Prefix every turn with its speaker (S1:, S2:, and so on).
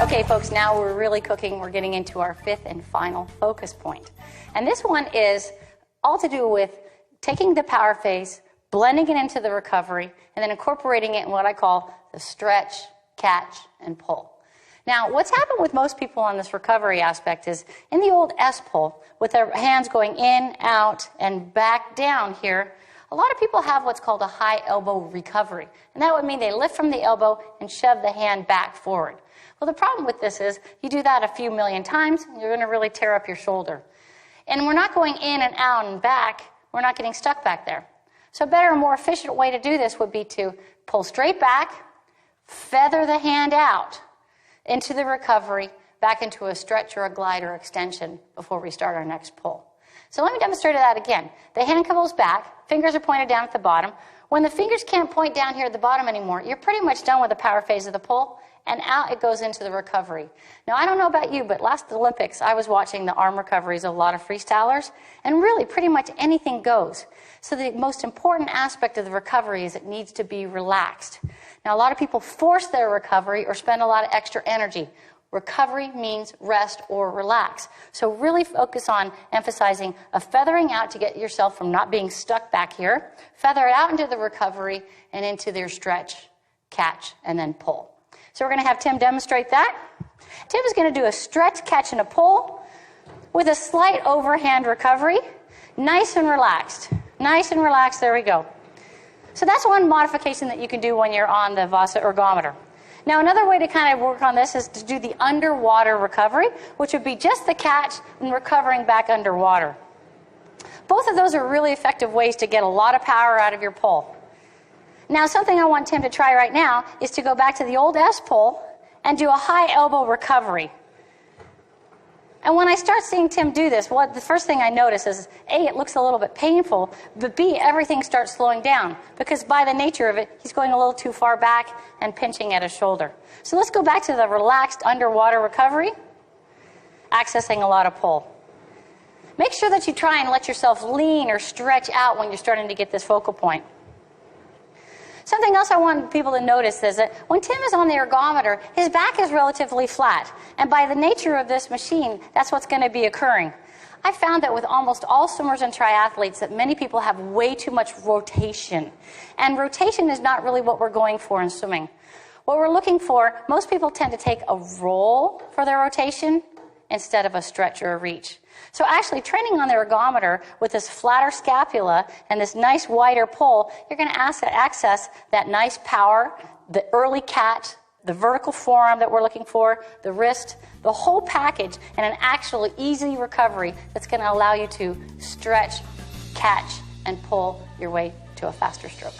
S1: Okay, folks, now we're really cooking. We're getting into our fifth and final focus point. And this one is all to do with taking the power phase, blending it into the recovery, and then incorporating it in what I call the stretch, catch, and pull. Now, what's happened with most people on this recovery aspect is in the old S pull, with their hands going in, out, and back down here, a lot of people have what's called a high elbow recovery. And that would mean they lift from the elbow and shove the hand back forward. Well, the problem with this is you do that a few million times, and you're going to really tear up your shoulder. And we're not going in and out and back. We're not getting stuck back there. So a better, more efficient way to do this would be to pull straight back, feather the hand out into the recovery, back into a stretch or a glide or extension before we start our next pull. So let me demonstrate that again. The hand comes back, fingers are pointed down at the bottom. When the fingers can't point down here at the bottom anymore, you're pretty much done with the power phase of the pull, and out it goes into the recovery. Now, I don't know about you, but last Olympics, I was watching the arm recoveries of a lot of freestylers, and really pretty much anything goes. So the most important aspect of the recovery is it needs to be relaxed. Now, a lot of people force their recovery or spend a lot of extra energy. Recovery means rest or relax. So really focus on emphasizing a feathering out to get yourself from not being stuck back here, feather it out into the recovery and into their stretch, catch, and then pull. So we're going to have Tim demonstrate that. Tim is going to do a stretch, catch, and a pull with a slight overhand recovery. Nice and relaxed. Nice and relaxed. There we go. So that's one modification that you can do when you're on the Vasa ergometer. Now, another way to kind of work on this is to do the underwater recovery, which would be just the catch and recovering back underwater. Both of those are really effective ways to get a lot of power out of your pull. Now, something I want Tim to try right now is to go back to the old S pull and do a high elbow recovery. And when I start seeing Tim do this, the first thing I notice is, A, it looks a little bit painful, but B, everything starts slowing down because by the nature of it, he's going a little too far back and pinching at his shoulder. So let's go back to the relaxed underwater recovery, accessing a lot of pull. Make sure that you try and let yourself lean or stretch out when you're starting to get this focal point. Something else I want people to notice is that when Tim is on the ergometer, his back is relatively flat. And by the nature of this machine, that's what's going to be occurring. I found that with almost all swimmers and triathletes that many people have way too much rotation. And rotation is not really what we're going for in swimming. What we're looking for, most people tend to take a roll for their rotation instead of a stretch or a reach. So actually training on the ergometer with this flatter scapula and this nice wider pull, you're going to access that nice power, the early catch, the vertical forearm that we're looking for, the wrist, the whole package, and an actually easy recovery that's going to allow you to stretch, catch, and pull your way to a faster stroke.